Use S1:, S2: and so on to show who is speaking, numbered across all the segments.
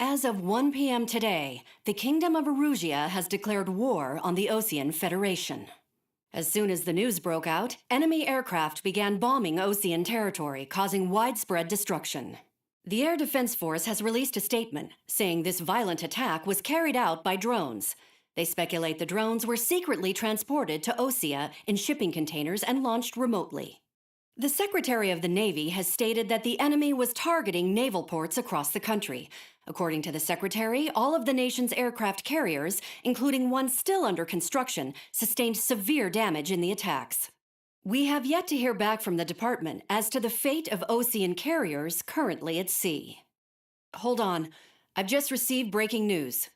S1: As of 1 p.m. today, the Kingdom of Erusia has declared war on the Osean Federation. As soon as the news broke out, enemy aircraft began bombing Osean territory, causing widespread destruction. The Air Defense Force has released a statement saying this violent attack was carried out by drones. They speculate the drones were secretly transported to Osea in shipping containers and launched remotely. The Secretary of the Navy has stated that the enemy was targeting naval ports across the country. According to the Secretary, all of the nation's aircraft carriers, including one still under construction, sustained severe damage in the attacks. We have yet to hear back from the department as to the fate of Osean carriers currently at sea. Hold on, I've just received breaking news.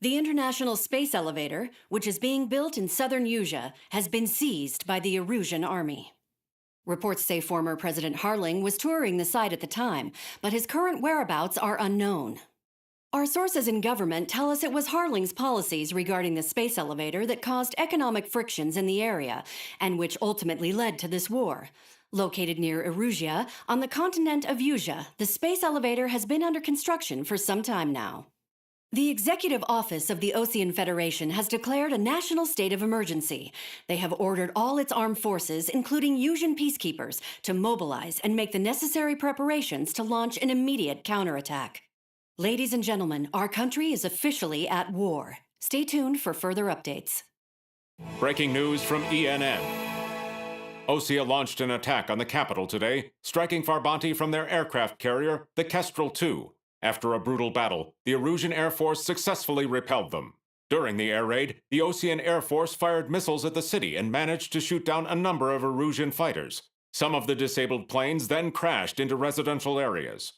S1: The International Space Elevator, which is being built in southern Usea, has been seized by the Erusian Army. Reports say former President Harling was touring the site at the time, but his current whereabouts are unknown. Our sources in government tell us it was Harling's policies regarding the space elevator that caused economic frictions in the area, and which ultimately led to this war. Located near Erusia, on the continent of Usea, the space elevator has been under construction for some time now. The Executive Office of the Osean Federation has declared a national state of emergency. They have ordered all its armed forces, including Usean peacekeepers, to mobilize and make the necessary preparations to launch an immediate counterattack. Ladies and gentlemen, our country is officially at war. Stay tuned for further updates.
S2: Breaking news from ENN. Osea launched an attack on the capital today, striking Farbanti from their aircraft carrier, the Kestrel II. After a brutal battle, the Erusian Air Force successfully repelled them. During the air raid, the Osean Air Force fired missiles at the city and managed to shoot down a number of Erusian fighters. Some of the disabled planes then crashed into residential areas.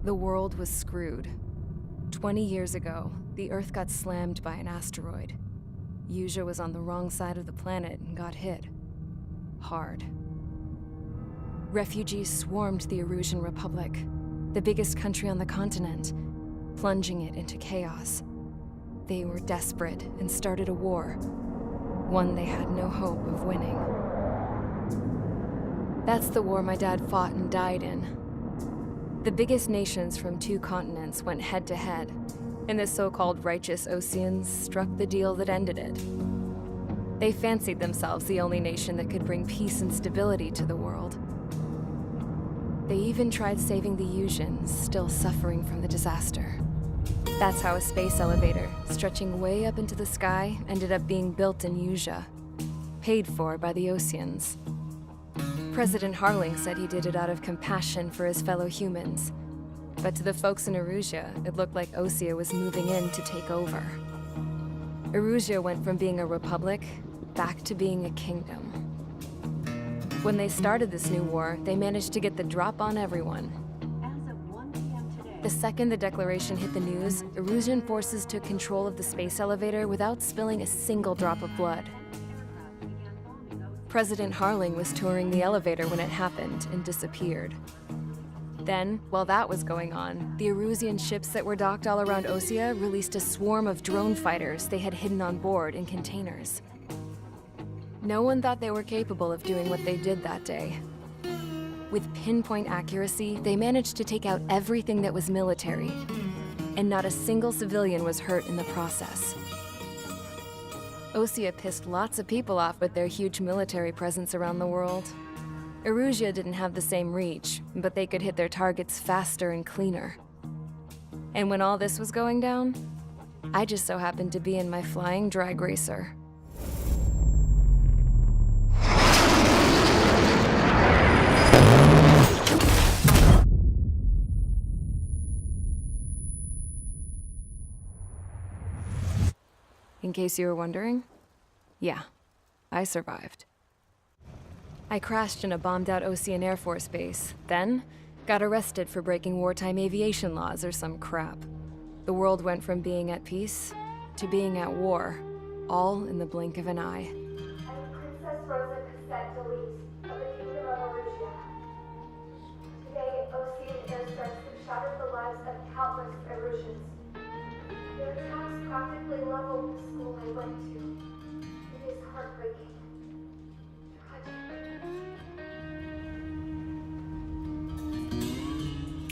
S3: The world was screwed. 20 years ago, the Earth got slammed by an asteroid. Usea was on the wrong side of the planet and got hit. Hard. Refugees swarmed the Erusian Republic, the biggest country on the continent, plunging it into chaos. They were desperate and started a war, one they had no hope of winning. That's the war my dad fought and died in. The biggest nations from 2 continents went head-to-head, and the so-called righteous Oseans struck the deal that ended it. They fancied themselves the only nation that could bring peace and stability to the world. They even tried saving the Useans, still suffering from the disaster. That's how a space elevator, stretching way up into the sky, ended up being built in Usea, paid for by the Oseans. President Harling said he did it out of compassion for his fellow humans. But to the folks in Erusia, it looked like Osea was moving in to take over. Erusia went from being a republic back to being a kingdom. When they started this new war, they managed to get the drop on everyone.
S1: As of 1 p.m. today,
S3: The second the declaration hit the news, Erusian forces took control of the space elevator without spilling a single drop of blood. President Harling was touring the elevator when it happened and disappeared. Then, while that was going on, the Erusian ships that were docked all around Osea released a swarm of drone fighters they had hidden on board in containers. No one thought they were capable of doing what they did that day. With pinpoint accuracy, they managed to take out everything that was military, and not a single civilian was hurt in the process. Osea pissed lots of people off with their huge military presence around the world. Erusia didn't have the same reach, but they could hit their targets faster and cleaner. And when all this was going down, I just so happened to be in my flying drag racer. In case you were wondering, yeah, I survived. I crashed in a bombed-out Osean Air Force base, then got arrested for breaking wartime aviation laws or some crap. The world went from being at peace to being at war, all in the blink of an eye.
S4: I'm Princess Rosa Cassette Delete of the Kingdom of Erusia. Today, Osean airstrikes have shattered the lives of countless Erusians. Their attacks practically leveled the school I went to. It is heartbreaking. Tragic.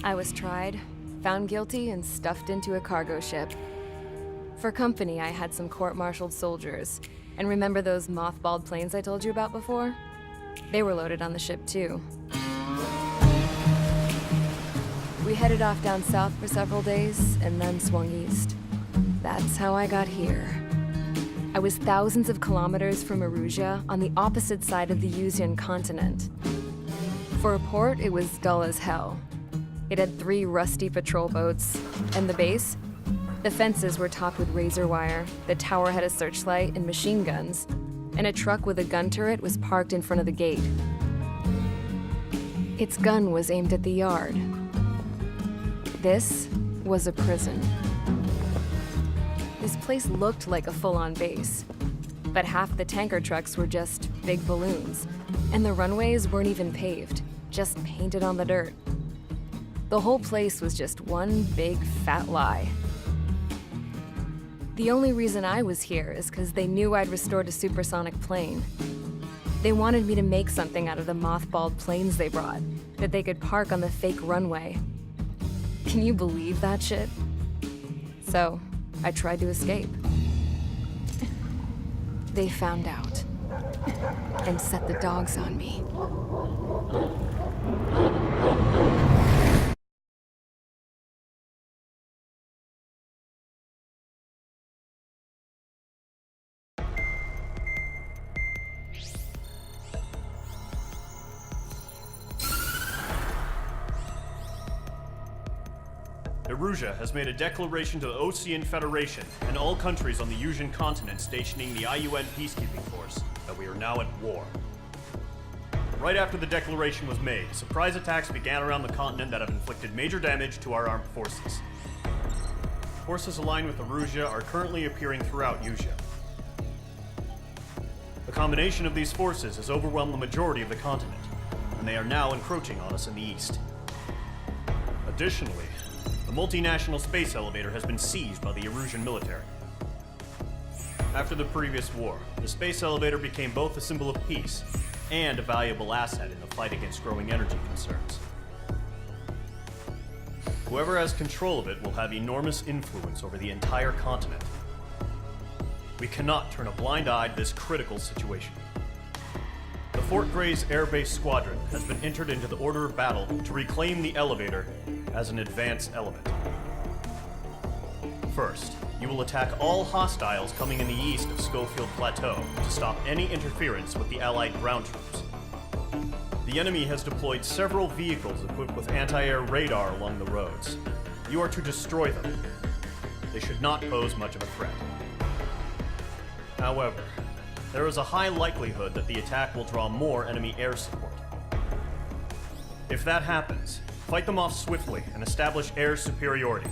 S3: I was tried, found guilty, and stuffed into a cargo ship. For company, I had some court-martialed soldiers. And remember those mothballed planes I told you about before? They were loaded on the ship, too. We headed off down south for several days, and then swung east. That's how I got here. I was thousands of kilometers from Erusia, on the opposite side of the Yuzian continent. For a port, it was dull as hell. It had 3 rusty patrol boats, and the base? The fences were topped with razor wire, the tower had a searchlight and machine guns, and a truck with a gun turret was parked in front of the gate. Its gun was aimed at the yard. This was a prison. This place looked like a full-on base, but half the tanker trucks were just big balloons, and the runways weren't even paved, just painted on the dirt. The whole place was just one big fat lie. The only reason I was here is because they knew I'd restored a supersonic plane. They wanted me to make something out of the mothballed planes they brought, that they could park on the fake runway. Can you believe that shit? So, I tried to escape. They found out, and set the dogs on me.
S5: Erusia has made a declaration to the Ocean Federation and all countries on the Yuzian continent stationing the IUN peacekeeping force that we are now at war. Right after the declaration was made, surprise attacks began around the continent that have inflicted major damage to our armed forces. Forces aligned with Erusia are currently appearing throughout Yusia. The combination of these forces has overwhelmed the majority of the continent, and they are now encroaching on us in the east. Additionally, the multinational space elevator has been seized by the Erusian military. After the previous war, the space elevator became both a symbol of peace and a valuable asset in the fight against growing energy concerns. Whoever has control of it will have enormous influence over the entire continent. We cannot turn a blind eye to this critical situation. The Fort Gray's Air Base Squadron has been entered into the order of battle to reclaim the elevator as an advance element. First, you will attack all hostiles coming in the east of Schofield Plateau to stop any interference with the Allied ground troops. The enemy has deployed several vehicles equipped with anti-air radar along the roads. You are to destroy them. They should not pose much of a threat. However, there is a high likelihood that the attack will draw more enemy air support. If that happens, fight them off swiftly and establish air superiority.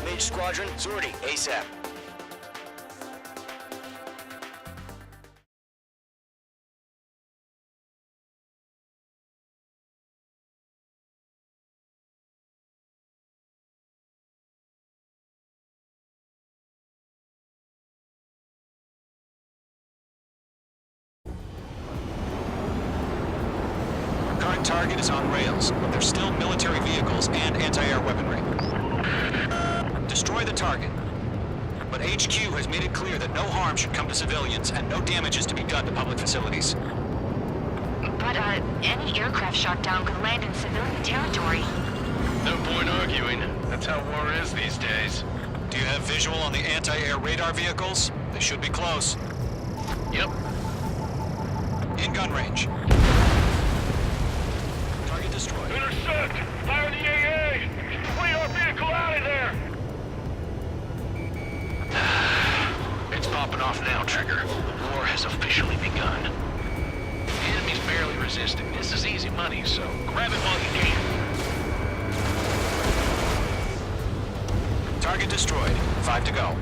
S6: Mage Squadron, sortie, ASAP. Current target is on rails, but there's still military vehicles and anti-air weaponry. Destroy the target. But HQ has made it clear that no harm should come to civilians and no damage is to be done to public facilities.
S7: But, any aircraft shot down could land in civilian territory.
S8: No point arguing. That's how war is these days.
S6: Do you have visual on the anti-air radar vehicles? They should be close.
S8: Yep.
S6: In gun range. Target destroyed.
S8: Intercept! Fire the AA! Flee our vehicle out of there! It's popping off now, Trigger. The war has officially begun. The enemy's barely resisting. This is easy money, so grab it while you can.
S6: Target destroyed. 5 to go.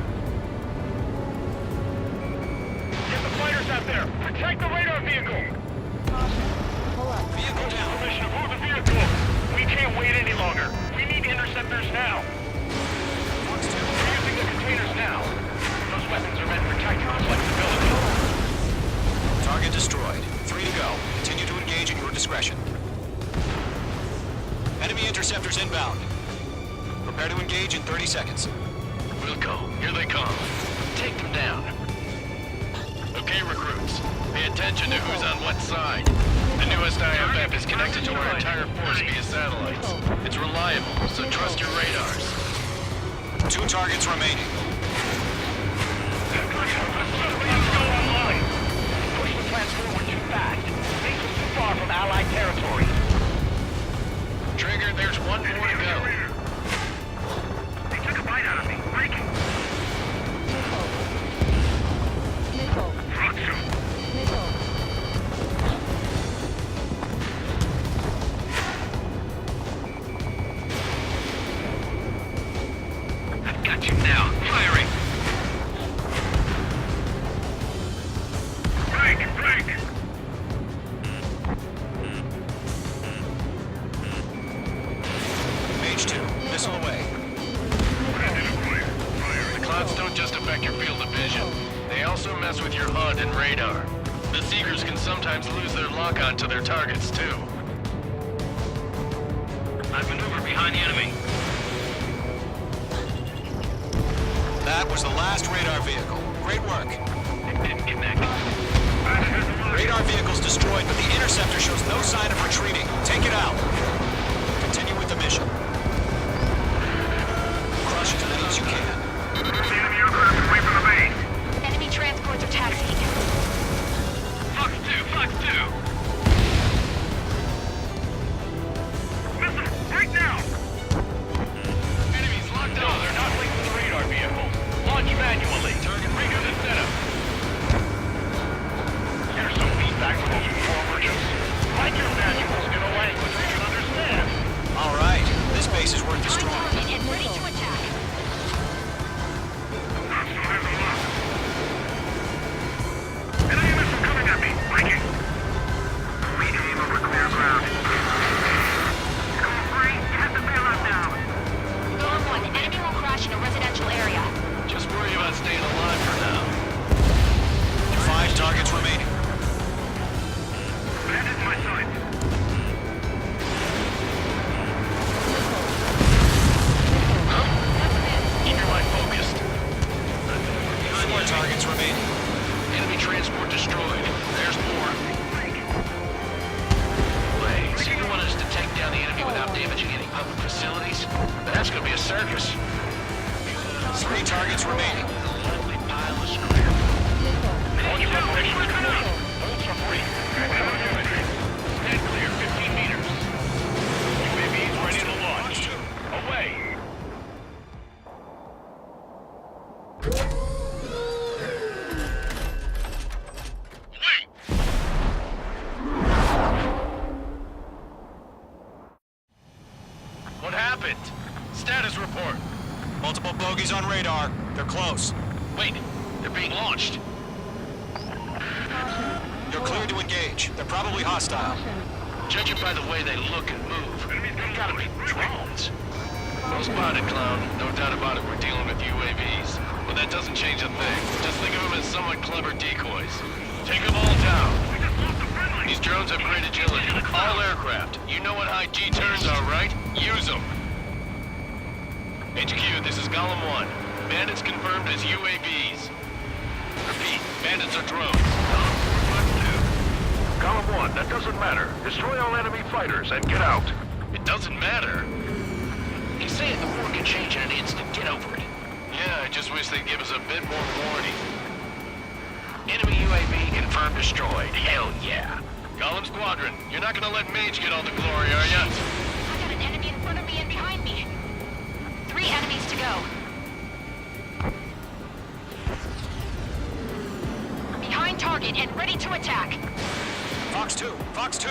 S8: fighters out there! Protect the radar vehicle!
S6: Vehicle down.
S8: Permission to move the vehicle! We can't wait any longer. We need interceptors now.
S6: Fox 2.
S8: We're using the containers now. Those weapons are meant for tactical flexibility.
S6: Target destroyed. 3 to go. Continue to engage at your discretion. Enemy interceptors inbound. Prepare to engage in 30 seconds.
S8: We'll go. Here they come. Take them down. Okay, recruits. Pay attention to who's on what side. The newest IFF is connected to our entire force via satellites. It's reliable, so trust your radars.
S6: 2 targets remaining.
S8: Let's go online. Push the plans forward too fast. Base is too far from Allied territory. Trigger, there's 1 more to go. They took a bite out of me. Breaking. I've got you now. Firing. Break.
S6: Mage 2, missile away.
S8: The clouds don't just affect your field of vision. They also mess with your HUD and radar. The Seekers can sometimes lose their lock-on to their targets, too. I've maneuvered behind the enemy.
S6: That was the last radar vehicle. Great work.
S8: It didn't connect.
S6: Radar vehicle's destroyed, but the interceptor shows no sign of retreating. Take it out. Continue with the mission. Crush as many as you can.
S8: Enemy aircraft away from the base.
S7: Enemy transports are taxiing.
S8: Fox 2. Missile, right now! Enemies locked on. No, they're not linked to the radar vehicle. Launch manually. Target rigor the setup. Here's some feedback for those control merchants. Write your manuals in a language they can understand.
S6: All right, this base is worth destroying.
S7: Target and ready to attack.
S8: Enemy missile coming at me. Breaking. We aim over clear ground. Score 3, have the bailout now.
S7: Golem 1, enemy will crash in a residential area.
S8: Just worry about staying alive for now.
S6: 5 targets remaining.
S8: Bandit in my sight. Keep your mind focused.
S6: 4 targets remaining.
S8: Enemy transport destroyed. There's more. Wait, so you want us to take down the enemy without damaging any public facilities? That's gonna be a circus.
S6: 3 targets remaining.
S8: Lovely pile of scrap. Launch preparation complete. Hold for free. Stand clear, 15 meters. UAVs ready to launch. Away. What happened? Status report.
S6: Multiple bogeys on radar. They're close.
S8: Wait, they're being launched.
S6: You're cleared to engage. They're probably hostile.
S8: Judging by the way they look and move, they gotta be drones. Well spotted, clown. No doubt about it, we're dealing with UAVs. But that doesn't change a thing. Just think of them as somewhat clever decoys. Take them all down. These drones have great agility. All aircraft. You know what high G-turns are, right? Use them. HQ, this is Golem 1. Bandits confirmed as UAVs. Repeat, bandits are drones. Golem 1, that doesn't matter. Destroy all enemy fighters and get out. It doesn't matter? He's saying the war can change in an instant. Get over it. Yeah, I just wish they'd give us a bit more warning. Enemy UAV confirmed destroyed. Hell yeah. Golem Squadron, you're not gonna let Mage get all the glory, are ya?
S7: I got an enemy in front of me and behind me. 3 enemies to go. Behind target and ready to attack.
S6: Fox 2! Fox 2!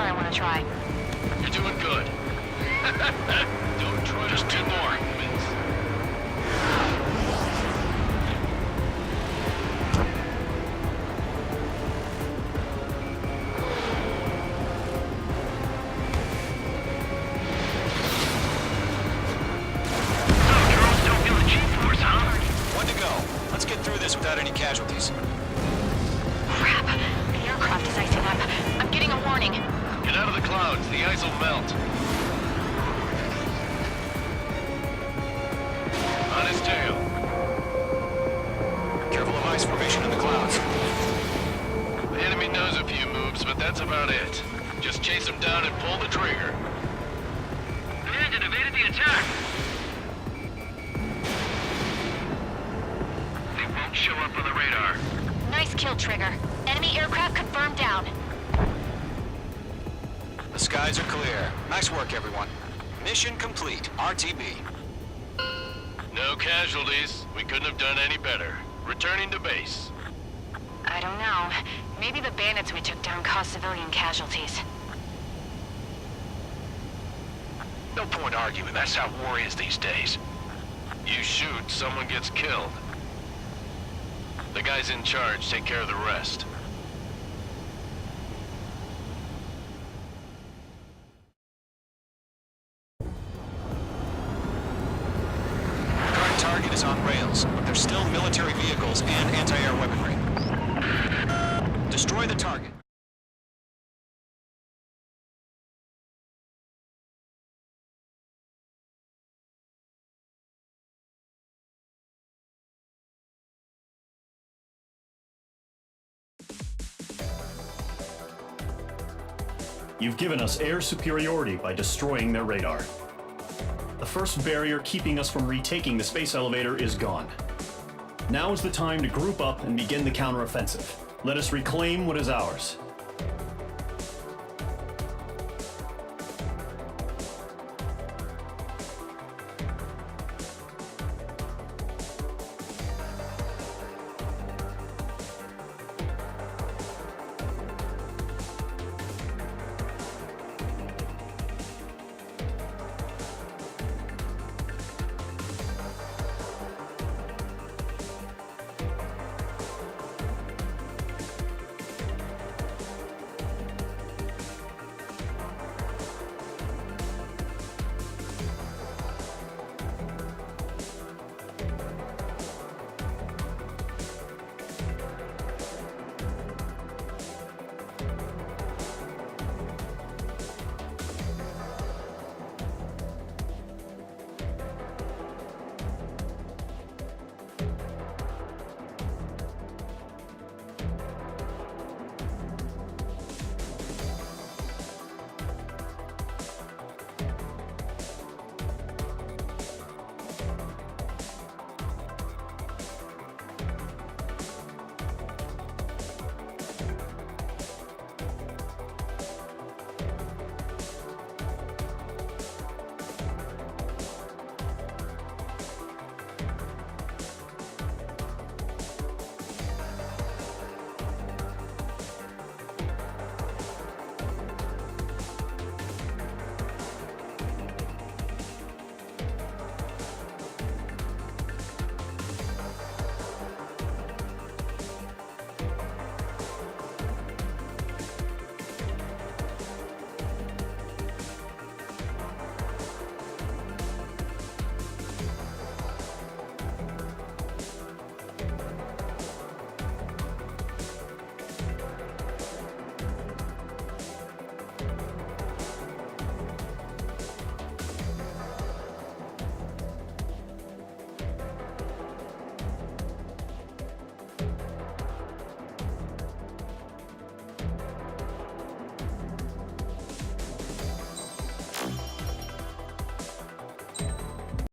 S7: I want to try.
S8: You're doing good. Don't try. Just 2 more, Vince.
S6: One to go. Let's get through this without any casualties.
S7: Crap. The aircraft is icing up. I'm getting a warning.
S8: Get out of the clouds. The ice will melt. On his tail.
S6: Careful of ice formation in the clouds.
S8: The enemy knows a few moves, but that's about it. Just chase him down and pull the trigger. Bandit evaded the attack. They won't show up on the radar.
S7: Nice kill, Trigger. Enemy aircraft confirmed down.
S6: The skies are clear. Nice work, everyone. Mission complete. RTB.
S8: No casualties. We couldn't have done any better. Returning to base.
S7: I don't know. Maybe the bandits we took down caused civilian casualties.
S8: No point arguing. That's how war is these days. You shoot, someone gets killed. The guys in charge take care of the rest.
S6: Current target is on rails, but there's still military vehicles and anti-air weaponry. Destroy the target.
S5: You've given us air superiority by destroying their radar. The first barrier keeping us from retaking the space elevator is gone. Now is the time to group up and begin the counteroffensive. Let us reclaim what is ours.